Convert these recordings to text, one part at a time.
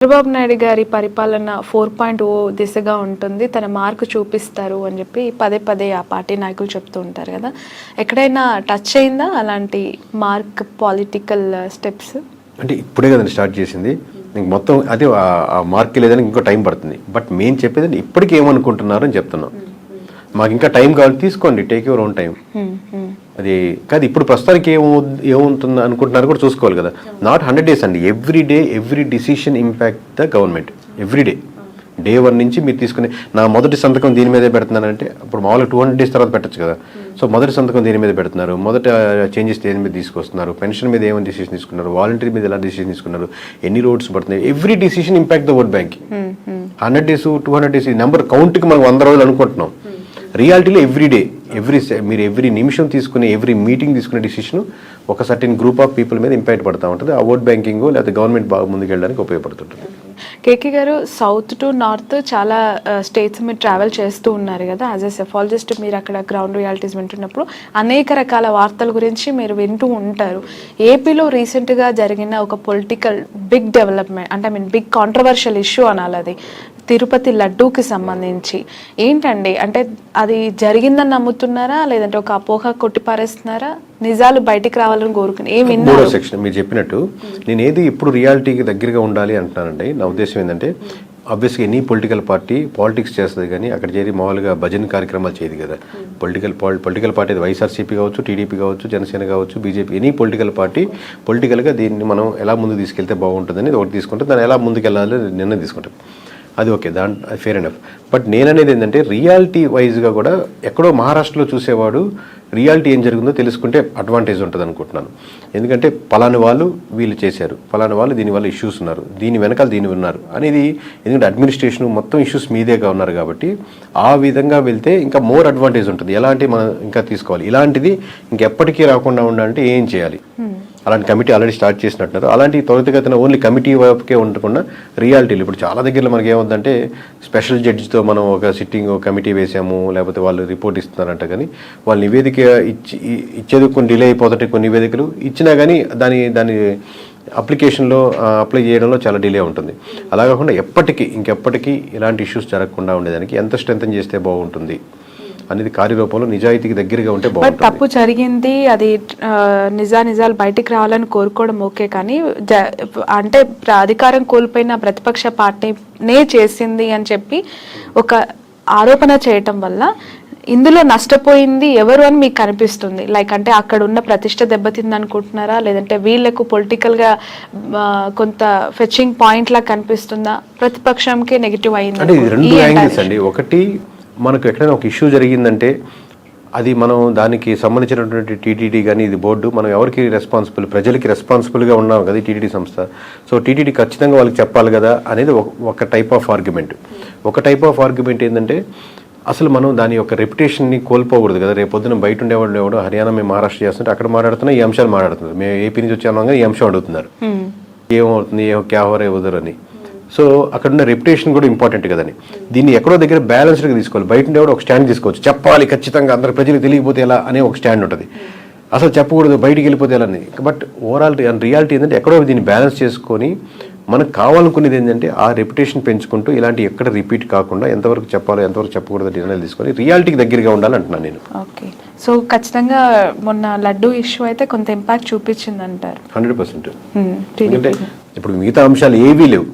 చంద్రబాబు నాయుడు గారి పరిపాలన 4.0 దిశగా ఉంటుంది, తన మార్కు చూపిస్తారు అని చెప్పి పదే పదే ఆ పార్టీ నాయకులు చెప్తూ ఉంటారు కదా. ఎక్కడైనా టచ్ అయిందా అలాంటి మార్క్ పొలిటికల్ స్టెప్స్? అంటే ఇప్పుడే కదండి స్టార్ట్ చేసింది, మొత్తం అదే ఆ మార్క్ లేదని ఇంకో టైం పడుతుంది. బట్ మేము చెప్పేది ఇప్పటికీ ఏమనుకుంటున్నారు అని చెప్తున్నాం. మాకు ఇంకా టైం కావాలి, తీసుకోండి, టేక్ యువర్ ఓన్ టైం. అది కాదు ఇప్పుడు ప్రస్తుతానికి ఏముంటుంది అనుకుంటున్నారు కూడా చూసుకోవాలి కదా. నాట్ 100 days అండి, every day every decision impact the government. Every day 1 నుంచి మీరు తీసుకునే నా మొదటి సంతకం దీని మీదే పెడుతున్నానంటే ఇప్పుడు మామూలుగా 200 days తర్వాత పెట్టచ్చు కదా. సో మొదటి సంతకం దీని మీద పెడుతున్నారు, మొదట చేంజెస్ దేని మీద తీసుకొస్తున్నారు, పెన్షన్ మీద ఏమైనా డిసిషన్ తీసుకున్నారు, వాలంటరీ మీద ఎలా డిసిషన్ తీసుకున్నారు, ఎన్ని రోడ్స్ పడుతున్నాయి, every decision impact the vote bank. 100 days 200 days ఈ నెంబర్ కౌంట్కి మనం 100 రోజులు అనుకుంటున్నాం. రియాలిటీలో మీరు ఎవ్రీ నిమిషం తీసుకునే ఎవ్రీ మీటింగ్ తీసుకునే డిసిషన్ ఒక సర్టెన్ గ్రూప్ ఆఫ్ పీపుల్ మీద ఇంపాక్ట్ పడుతూ ఉంటుంది. ఆ ఓట్ బ్యాంకింగ్ లేకపోతే గవర్నమెంట్ బాగా ముందుకెళ్ళడానికి ఉపయోగపడుతుంటుంది. కేకే గారు, సౌత్ టు నార్త్ చాలా స్టేట్స్ మీరు ట్రావెల్ చేస్తూ ఉన్నారు కదా. యాజ్ ఎ సెఫాలజిస్ట్ మీరు అక్కడ గ్రౌండ్ రియాలిటీస్ వింటున్నప్పుడు అనేక రకాల వార్తల గురించి మీరు వింటూ ఉంటారు. ఏపీలో రీసెంట్గా జరిగిన ఒక పొలిటికల్ బిగ్ డెవలప్మెంట్, అంటే బిగ్ కాంట్రవర్షియల్ ఇష్యూ అనాలి, అది తిరుపతి లడ్డూకి సంబంధించి. ఏంటండి, అంటే అది జరిగిందని నమ్ముతున్నారా, లేదంటే ఒక అపోహ కొట్టిపారేస్తున్నారా, నిజాలు బయటికి రావాలని కోరుకుని ఏమి? మూడో సెక్షన్ మీరు చెప్పినట్టు నేను ఏది ఇప్పుడు రియాలిటీకి దగ్గరగా ఉండాలి అంటున్నానండి. నా ఉద్దేశం ఏంటంటే ఆబ్వియస్గా ఎనీ పొలిటికల్ పార్టీ పాలిటిక్స్ చేస్తుంది, కానీ అక్కడ చేరి మామూలుగా భజన కార్యక్రమాలు చేయదు కదా. పొలిటికల్ పార్టీ అది వైఎస్ఆర్సీపీ కావచ్చు, టీడీపీ కావచ్చు, జనసేన కావచ్చు, బీజేపీ, ఎనీ పొలిటికల్ పార్టీ పొలిటికల్గా దీన్ని మనం ఎలా ముందుకు తీసుకెళ్తే బాగుంటుందని ఒకటి తీసుకుంటే దాన్ని ఎలా ముందుకు వెళ్ళాలి నిర్ణయం తీసుకుంటాం. అది ఓకే, అది ఫేర్ ఎనఫ్. బట్ నేననేది ఏంటంటే రియాలిటీ వైజ్గా కూడా ఎక్కడో మహారాష్ట్రలో చూసేవాడు రియాలిటీ ఏం జరుగుతుందో తెలుసుకుంటే అడ్వాంటేజ్ ఉంటుంది అనుకుంటున్నాను. ఎందుకంటే పలాని వాళ్ళు వీళ్ళు చేశారు, పలాని వాళ్ళు దీనివల్ల ఇష్యూస్ ఉన్నారు, దీని వెనకాల దీని ఉన్నారు అనేది. ఎందుకంటే అడ్మినిస్ట్రేషన్ మొత్తం ఇష్యూస్ మీదేగా ఉన్నారు కాబట్టి ఆ విధంగా వెళ్తే ఇంకా మోర్ అడ్వాంటేజ్ ఉంటుంది. ఎలాంటి మనం ఇంకా తీసుకోవాలి, ఇలాంటిది ఇంకెప్పటికీ రాకుండా ఉండాలంటే ఏం చేయాలి. అలాంటి కమిటీ ఆల్రెడీ స్టార్ట్ చేసినట్టున్నారు. అలాంటి త్వరితగతిన ఓన్లీ కమిటీ వైపుకే ఉండకుండా రియాలిటీలు ఇప్పుడు చాలా దగ్గరలో మనకి ఏముందంటే స్పెషల్ జడ్జితో మనం ఒక సిట్టింగ్ కమిటీ వేసాము, లేకపోతే వాళ్ళు రిపోర్ట్ ఇస్తున్నారంట, కానీ వాళ్ళు నివేదిక ఇచ్చేది కొన్ని డిలే అయిపోతుంటే, కొన్ని నివేదికలు ఇచ్చినా కానీ దాని అప్లికేషన్లో అప్లై చేయడంలో చాలా డిలే ఉంటుంది. అలా కాకుండా ఇంకెప్పటికీ ఇలాంటి ఇష్యూస్ జరగకుండా ఉండేదానికి ఎంత స్ట్రెంథన్ చేస్తే బాగుంటుంది అనేది కార్యరూపంలో నిజాయితీకి దగ్గరగా ఉంటే బాగుంటుంది. తప్పు జరిగింది, అది నిజాలు బయటికి రావాలని కోరుకోవడం ఓకే, కానీ అంటే అధికారం కోల్పోయిన ప్రతిపక్ష పార్టీనే చేసింది అని చెప్పి ఒక ఆరోపణ చేయటం వల్ల ఇందులో నష్టపోయింది ఎవరు అని మీకు కనిపిస్తుంది? లైక్ అంటే అక్కడ ఉన్న ప్రతిష్ట దెబ్బతింది అనుకుంటున్నారా, లేదంటే వీళ్ళకు పొలిటికల్గా కొంత ఫెచింగ్ పాయింట్ లా కనిపిస్తుందా, ప్రతిపక్షంకి నెగిటివ్ అయింది? అంటే ఇది రెండు యాంగిల్స్ అండి. ఒకటి, మనకు ఎక్కడైనా ఒక ఇష్యూ జరిగిందంటే అది మనం దానికి సంబంధించినటువంటి టీటీడీ కానీ ఇది బోర్డు, మనం ఎవరికి రెస్పాన్సిబుల్, ప్రజలకి రెస్పాన్సిబుల్గా ఉన్నాం కదా టీటీడీ సంస్థ. సో టీటీడీ ఖచ్చితంగా వాళ్ళకి చెప్పాలి కదా అనేది ఒక టైప్ ఆఫ్ ఆర్గ్యుమెంట్. ఒక టైప్ ఆఫ్ ఆర్గ్యుమెంట్ ఏంటంటే అసలు మనం దాని యొక్క రెప్యుటేషన్ని కోల్పోకూడదు కదా. రేపు పొద్దున బయట ఉండేవాళ్ళు హర్యానా మేము మహారాష్ట్ర చేస్తుంటే అక్కడ మాట్లాడుతున్నా ఈ అంశాలు మాట్లాడుతున్నారు, మేము ఏపీ నుంచి వచ్చాము కానీ ఈ అంశం అడుగుతున్నారు, ఏమవుతుంది క్యావరే ఉదరని. సో అక్కడ ఉన్న రెప్యుటేషన్ కూడా ఇంపార్టెంట్ కదని దీన్ని ఎక్కడో దగ్గర బ్యాలెన్స్డ్గా తీసుకోవాలి. బయట ఉండేవాడు ఒక స్టాండ్ తీసుకోవచ్చు, చెప్పాలి ఖచ్చితంగా అందరు ప్రజలకు తెలియకపోతే ఎలా అనే ఒక స్టాండ్ ఉంటుంది, అసలు చెప్పకూడదు బయటికి వెళ్ళిపోతే ఎలా అని. బట్ ఓవరాల్ రియాలిటీ ఏంటంటే ఎక్కడో దీన్ని బ్యాలెన్స్ చేసుకొని మనకు కావాలనుకునేది ఏంటంటే ఆ రెప్యుటేషన్ పెంచుకుంటూ ఇలాంటి ఎక్కడ రిపీట్ కాకుండా ఎంతవరకు చెప్పాలో ఎంతవరకు చెప్పకూడదు నిర్ణయాలు తీసుకొని రియాలిటీకి దగ్గరగా ఉండాలి అంటున్నాను నేను. ఓకే, సో ఖచ్చితంగా మొన్న లడ్డూ ఇష్యూ అయితే కొంత ఇంపాక్ట్ చూపించింది అంటారు? 100%. ఎందుకంటే ఇప్పుడు మిగతా అంశాలు ఏవీ లేవు,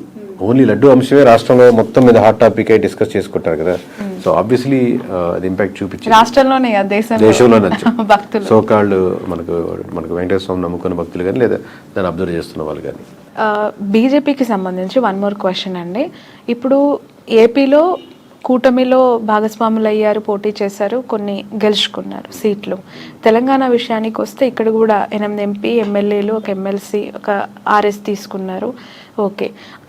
ఓన్లీ లడ్డు అంశమే రాష్ట్రంలో మొత్తం మీద హాట్ టాపిక్ అయి డిస్కస్ చేసుకుంటారు కదా. సో ఆబ్వియస్లీ అది ఇంపాక్ట్ చూపించి రాష్ట్రంలోనే దేశంలో భక్తులు సో కాళ్ళు మనకు వెంకటేశ్వర స్వామి నమ్ముకున్న భక్తులు కానీ లేదా దాన్ని అబ్జర్వ్ చేస్తున్న వాళ్ళు కానీ. బీజేపీకి సంబంధించి 1 more క్వశ్చన్ అండి. ఇప్పుడు ఏపీలో కూటమిలో భాగస్వాములు అయ్యారు, పోటీ చేశారు, కొన్ని గెలుచుకున్నారు సీట్లు. తెలంగాణ విషయానికి వస్తే ఇక్కడ కూడా 8 ఎంపీ ఎమ్మెల్యేలు, ఒక ఎమ్మెల్సీ, ఒక ఆర్ఎస్ తీసుకున్నారు. ఓకే,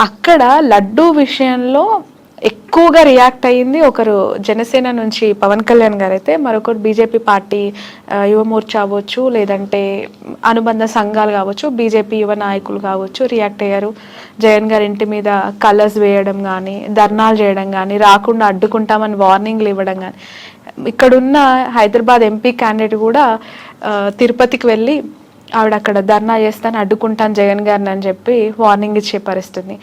అక్కడ లడ్డూ విషయంలో ఎక్కువగా రియాక్ట్ అయ్యింది ఒకరు జనసేన నుంచి పవన్ కళ్యాణ్ గారు అయితే, మరొకరు బీజేపీ పార్టీ యువమోర్చా అవ్వచ్చు, లేదంటే అనుబంధ సంఘాలు కావచ్చు, బీజేపీ యువ నాయకులు కావచ్చు రియాక్ట్ అయ్యారు. జగన్ గారి ఇంటి మీద కలర్స్ వేయడం కానీ, ధర్నాలు చేయడం కానీ, రాకుండా అడ్డుకుంటామని వార్నింగ్లు ఇవ్వడం కానీ. ఇక్కడున్న హైదరాబాద్ ఎంపీ క్యాండిడేట్ కూడా తిరుపతికి వెళ్ళి ఆవిడ అక్కడ ధర్నా చేస్తాను, అడ్డుకుంటాను జగన్ గారిని అని చెప్పి వార్నింగ్ ఇచ్చే పరిస్థితి.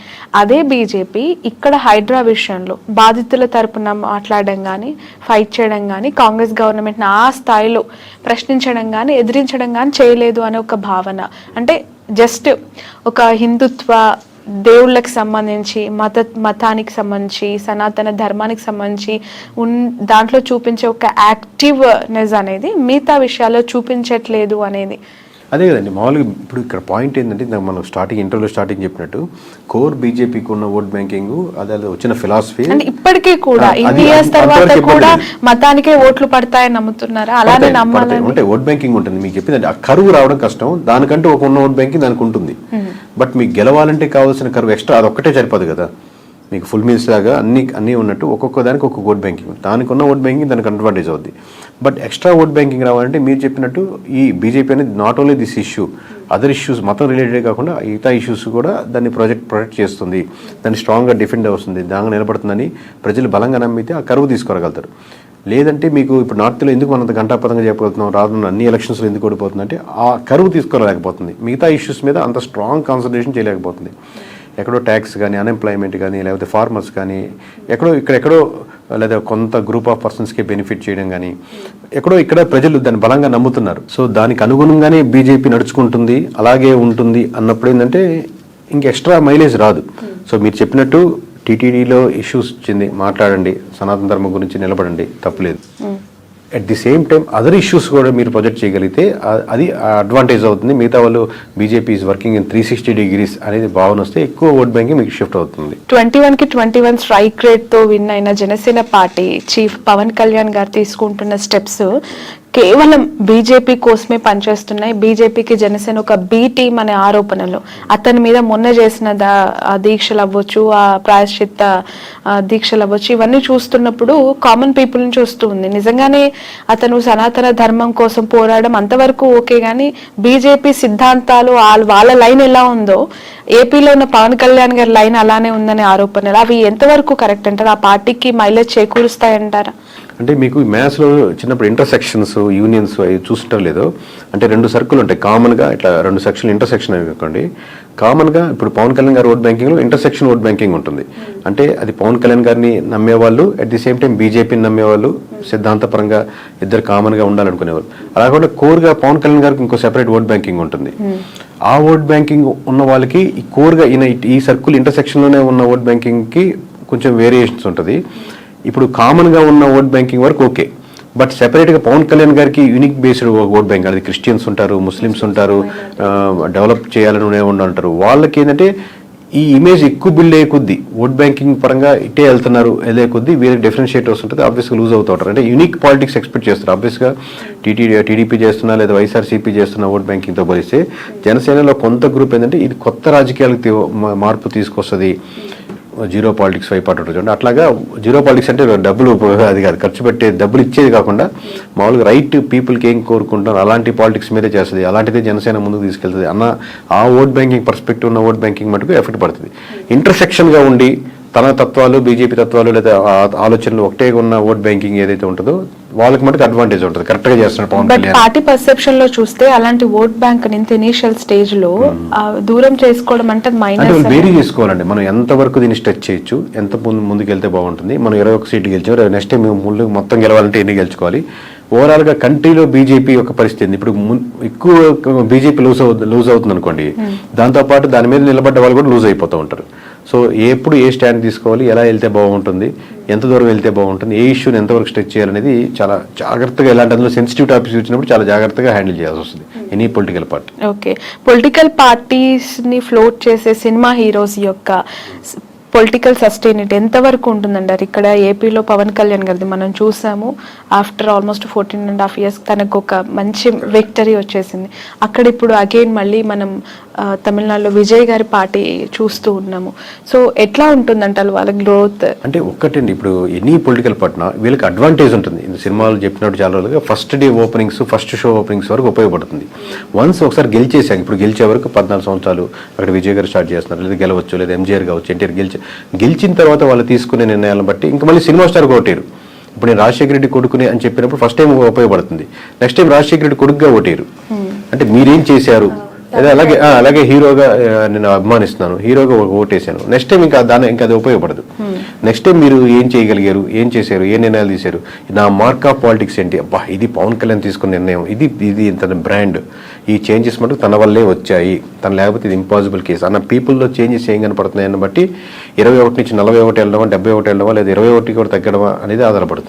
అదే బీజేపీ ఇక్కడ హైడ్రా విషయంలో బాధితుల తరపున మాట్లాడడం కానీ, ఫైట్ చేయడం కానీ, కాంగ్రెస్ గవర్నమెంట్ని ఆ స్థాయిలో ప్రశ్నించడం కానీ, ఎదిరించడం కానీ చేయలేదు అనే ఒక భావన. అంటే జస్ట్ ఒక హిందుత్వ దేవుళ్ళకి సంబంధించి మతానికి సంబంధించి సనాతన ధర్మానికి సంబంధించి దాంట్లో చూపించే ఒక యాక్టివ్నెస్ అనేది మిగతా విషయాల్లో చూపించట్లేదు అనేది. అదే కదండి మామూలుగా ఇప్పుడు ఇక్కడ పాయింట్ ఏంటంటే మనం ఇంటర్వ్యూలో స్టార్టింగ్ చెప్పినట్టు కోర్ బీజేపీకి ఉన్న ఓట్ బ్యాంకింగ్ అదే వచ్చిన ఫిలాసఫీ ఇప్పటికీ కూడా ఇన్ని ఇయర్స్ తర్వాత కూడా మతానికే ఓట్లు పడతాయని నమ్ముతున్నారా? అలానే నమ్మాలని అంటే ఓట్ బ్యాంకింగ్ ఉంటుంది. మీకు చెప్పిందండి ఆ కరువు రావడం కష్టం, దానికంటూ ఒక ఉన్న ఓట్ బ్యాంకింగ్ దానికి ఉంటుంది. బట్ మీకు గెలవాలంటే కావాల్సిన కరువు ఎక్స్ట్రా అదొక్కటే సరిపోదు కదా. మీకు ఫుల్ మీల్స్ లాగా అన్నీ ఉన్నట్టు ఒక్కొక్క దానికి ఒక్కొక్క ఓట్ బ్యాంకింగ్, దానికి ఉన్న ఓట్ బ్యాంకింగ్ దానికి అడ్వాంటేజ్ అవుద్ది. బట్ ఎక్స్ట్రా ఓట్ బ్యాంకింగ్ రావాలంటే మీరు చెప్పినట్టు ఈ బీజేపీ అనేది not only this issue, other issues మతం రిలేటెడ్ కాకుండా మిగతా ఇష్యూస్ కూడా దాన్ని ప్రొటెక్ట్ చేస్తుంది, దాన్ని స్ట్రాంగ్గా డిఫెండ్ అవుతుంది, దానిగా నిలబడుతుందని ప్రజలు బలంగా నమ్మితే ఆ కరువు తీసుకోగలుగుతారు. లేదంటే మీకు ఇప్పుడు నార్త్లో ఎందుకు మనంత గంటాపదంగా చెప్పగలుగుతున్నాం, రానున్న అన్ని ఎలక్షన్స్లో ఎందుకు ఓడిపోతుందంటే ఆ కరువు తీసుకోలేకపోతుంది, మిగతా ఇష్యూస్ మీద అంత స్ట్రాంగ్ కాన్సన్ట్రేషన్ చేయలేకపోతుంది. ఎక్కడో ట్యాక్స్ కానీ, అన్ఎంప్లాయ్మెంట్ కానీ, లేకపోతే ఫార్మర్స్ కానీ, ఇక్కడెక్కడో లేదా కొంత గ్రూప్ ఆఫ్ పర్సన్స్కి బెనిఫిట్ చేయడం కానీ, ఇక్కడ ప్రజలు దాన్ని బలంగా నమ్ముతున్నారు. సో దానికి అనుగుణంగానే బీజేపీ నడుచుకుంటుంది, అలాగే ఉంటుంది అన్నప్పుడు ఏంటంటే ఇంక ఎక్స్ట్రా మైలేజ్ రాదు. సో మీరు చెప్పినట్టు టీటీడీలో ఇష్యూస్ వచ్చింది, మాట్లాడండి, సనాతన ధర్మం గురించి నిలబడండి, తప్పులేదు. At the same time other issues కూడా మీరు ప్రొజెక్ట్ చేయగలిగితే అది అడ్వాంటేజ్ అవుతుంది. మిగతా వాళ్ళు BJP is working in 360 degrees అనేది భావన వస్తే ఎక్కువ ఓట్ బ్యాంకింగ్ మీకు షిఫ్ట్ అవుతుంది. 21 స్ట్రైక్ రేట్ తో విన్ అయిన జనసేన పార్టీ చీఫ్ పవన్ కళ్యాణ్ గారు తీసుకుంటున్న స్టెప్స్ కేవలం బీజేపీ కోసమే పనిచేస్తున్నాయి, బీజేపీకి జనసేన ఒక బి టీం అనే ఆరోపణలు అతని మీద మొన్న చేసిన దీక్షలు అవ్వచ్చు, ఆ ప్రాయశ్చిత్త దీక్షలు అవ్వచ్చు, ఇవన్నీ చూస్తున్నప్పుడు కామన్ పీపుల్ని చూస్తూ ఉంది. నిజంగానే అతను సనాతన ధర్మం కోసం పోరాడడం అంతవరకు ఓకే, కానీ బీజేపీ సిద్ధాంతాలు వాళ్ళ లైన్ ఎలా ఉందో ఏపీలో ఉన్న పవన్ కళ్యాణ్ గారి లైన్ అలానే ఉందనే ఆరోపణలు అవి ఎంతవరకు కరెక్ట్ అంటారు? ఆ పార్టీకి మైలేజ్ చేకూరుస్తాయంటారా? అంటే మీకు మ్యాథ్స్లో చిన్నప్పుడు ఇంటర్సెక్షన్స్ యూనియన్స్ అవి చూస్తుంటాం లేదో, అంటే 2 సర్కిల్ ఉంటాయి కామన్గా, ఇట్లా 2 సెక్షన్లు ఇంటర్సెక్షన్ అనుకోండి. కామన్గా ఇప్పుడు పవన్ కళ్యాణ్ గారి ఓట్ బ్యాంకింగ్లో ఇంటర్సెక్షన్ ఓట్ బ్యాంకింగ్ ఉంటుంది. అంటే అది పవన్ కళ్యాణ్ గారిని నమ్మేవాళ్ళు, అట్ ది సేమ్ టైం బీజేపీని నమ్మేవాళ్ళు, సిద్ధాంతపరంగా ఇద్దరు కామన్గా ఉండాలనుకునేవాళ్ళు. అలా కూడా కోర్గా పవన్ కళ్యాణ్ గారికి ఇంకో సెపరేట్ ఓట్ బ్యాంకింగ్ ఉంటుంది. ఆ ఓట్ బ్యాంకింగ్ ఉన్న వాళ్ళకి ఈ కోర్గా ఈ సర్కిల్ ఇంటర్సెక్షన్లోనే ఉన్న ఓట్ బ్యాంకింగ్కి కొంచెం వేరియేషన్స్ ఉంటుంది. ఇప్పుడు కామన్గా ఉన్న ఓట్ బ్యాంకింగ్ వరకు ఓకే, బట్ సెపరేట్గా పవన్ కళ్యాణ్ గారికి యూనిక్ బేస్డ్ ఓట్ బ్యాంక్, అది క్రిస్టియన్స్ ఉంటారు, ముస్లిమ్స్ ఉంటారు, డెవలప్ చేయాలని ఉంటారు. వాళ్ళకి ఏంటంటే ఈ ఇమేజ్ ఎక్కువ బిల్డ్ అయ్యే కొద్దీ ఓట్ బ్యాంకింగ్ పరంగా ఇట్టే వెళ్తున్నారు వెళ్ళే కొద్దీ వీరికి డిఫరెన్షియేటర్స్ ఉంటుంది, ఆబ్వియస్గా లూజ్ అవుతూ ఉంటారు. అంటే యూనిక్ పాలిటిక్స్ ఎక్స్పెక్ట్ చేస్తారు. ఆబ్వియస్గా టీడీపీ చేస్తున్నా లేదా వైఎస్ఆర్సీపీ చేస్తున్న ఓట్ బ్యాంకింగ్తో పోలిస్తే జనసేనలో కొంత గ్రూప్ ఏంటంటే ఇది కొత్త రాజకీయాలకు మార్పు తీసుకొస్తుంది, జీరో పాలిటిక్స్ వైపు చూడండి. అట్లాగా జీరో పాలిటిక్స్ అంటే డబ్బులు అది కాదు, ఖర్చు పెట్టే డబ్బులు ఇచ్చేది కాకుండా మామూలుగా రైట్ పీపుల్కి ఏం కోరుకుంటారు అలాంటి పాలిటిక్స్ మీదే చేస్తుంది. అలాంటిదే జనసేన ముందుకు తీసుకెళ్తుంది అన్న ఆ ఓట్ బ్యాంకింగ్ పర్స్పెక్టివ్ ఉన్న ఓట్ బ్యాంకింగ్ మటుకు ఎఫెక్ట్ పడుతుంది. ఇంటర్సెక్షన్గా ఉండి తన తత్వాలు బీజేపీ తత్వాలు లేదా ఆలోచనలు ఒకటే ఉన్న ఓట్ బ్యాంకింగ్ ఏదైతే ఉంటుందో వాళ్ళకి మటుకు అడ్వాంటేజ్ ఉంటుంది, కరెక్ట్ గా చేస్తున్నారు పవన్ కళ్యాణ్. పార్టీ పర్సెప్షన్ లో చూస్తే అలాంటి ఓట్ బ్యాంక్ ఇనిషియల్ స్టేజ్ లో దూరం చేసుకోవడం అంటే మైనస్ వేరీ చేసుకోవాలండి. మనం ఎంత వరకు దీన్ని స్ట్రెచ్ చేయొచ్చు, ఎంత ముందుకు వెళ్తే బాగుంటుంది. మనం 21 సీట్లు గెలిచాం, నెక్స్ట్ టైం ముందు మొత్తం గెలవాలంటే ఎన్ని గెలుచుకోవాలి. ఓవరాల్ గా కంట్రీలో బీజేపీ ఒక పరిస్థితి ఇప్పుడు ఎక్కువ బీజేపీ లూజ్ అవుతుంది అనుకోండి, దాంతోపాటు దాని మీద నిలబడ్డ వాళ్ళు కూడా లూజ్ అయిపోతూ ఉంటారు. సో ఎప్పుడు ఏ స్టాండ్ తీసుకోవాలి, ఎలా వెళ్తే బాగుంటుంది, ఎంత దూరం వెళ్తే బాగుంటుంది, ఏ ఇష్యూని ఎంతవరకు స్ట్రెచ్ చేయాలనేది చాలా జాగ్రత్తగా, ఎలాంటి అందులో సెన్సిటివ్ టాపిక్స్ వచ్చినప్పుడు చాలా జాగ్రత్తగా హ్యాండిల్ చేయాల్సి వస్తుంది any political party. Okay, political parties ని ఫ్లోట్ చేసే సినిమా హీరోస్ యొక్క పొలిటికల్ సస్టైనిటీ ఎంతవరకు ఉంటుందంటారు? ఇక్కడ ఏపీలో పవన్ కళ్యాణ్ గారిది మనం చూసాము, ఆఫ్టర్ ఆల్మోస్ట్ 14.5 years తనకు ఒక మంచి విక్టరీ వచ్చేసింది. అక్కడ ఇప్పుడు అగైన్ మళ్ళీ మనం తమిళనాడులో విజయ్ గారి పార్టీ చూస్తూ ఉన్నాము. సో ఎట్లా ఉంటుందంటారు వాళ్ళ గ్రోత్? అంటే ఒక్కటండి, ఇప్పుడు ఎనీ పొలిటికల్ పార్టీ వీళ్ళకి అడ్వాంటేజ్ ఉంటుంది. సినిమాలు చెప్పినట్టు చాలా రోజులుగా first day openings, first show openings వరకు ఉపయోగపడుతుంది. వన్స్ ఒకసారి గెలిచేసాక, ఇప్పుడు గెలిచే వరకు 14 సంవత్సరాలు అక్కడ విజయ్ గారు స్టార్ట్ చేస్తున్నారు, లేదా గెలవచ్చు, లేదా ఎంజీఆర్ కావచ్చు, ఎన్టీఆర్ గెలిచిన తర్వాత వాళ్ళు తీసుకునే నిర్ణయాలను బట్టి ఇంకా మళ్ళీ సినిమా స్టార్ ఓటేరు. ఇప్పుడు నేను రాజశేఖర రెడ్డి కొడుకుని అని చెప్పినప్పుడు ఫస్ట్ టైం ఉపయోగపడుతుంది, నెక్స్ట్ టైం రాజశేఖర రెడ్డి కొడుకుగా ఓటేరు. అంటే మీరేం చేశారు, అదే అలాగే హీరోగా నేను అభిమానిస్తున్నాను, హీరోగా ఓటేశాను, నెక్స్ట్ టైం ఇంకా అది ఉపయోగపడదు. నెక్స్ట్ టైం మీరు ఏం చేయగలిగారు, ఏం చేశారు, ఏ నిర్ణయాలు తీశారు, నా మార్క్ ఆఫ్ పాలిటిక్స్ ఏంటి, అబ్బా ఇది పవన్ కళ్యాణ్ తీసుకున్న నిర్ణయం, ఇది తన బ్రాండ్, ఈ చేంజెస్ మటుకు తన వల్లే వచ్చాయి, తను లేకపోతే ఇది ఇంపాసిబుల్ కేసు అన్న పీపుల్లో చేంజెస్ ఏం కనపడుతున్నాయని బట్టి 21 నుంచి 41 వెళ్ళడమా, 71 వెళ్ళడమా, లేదా 21 కూడా తగ్గడమా అనేది ఆధారపడుతుంది.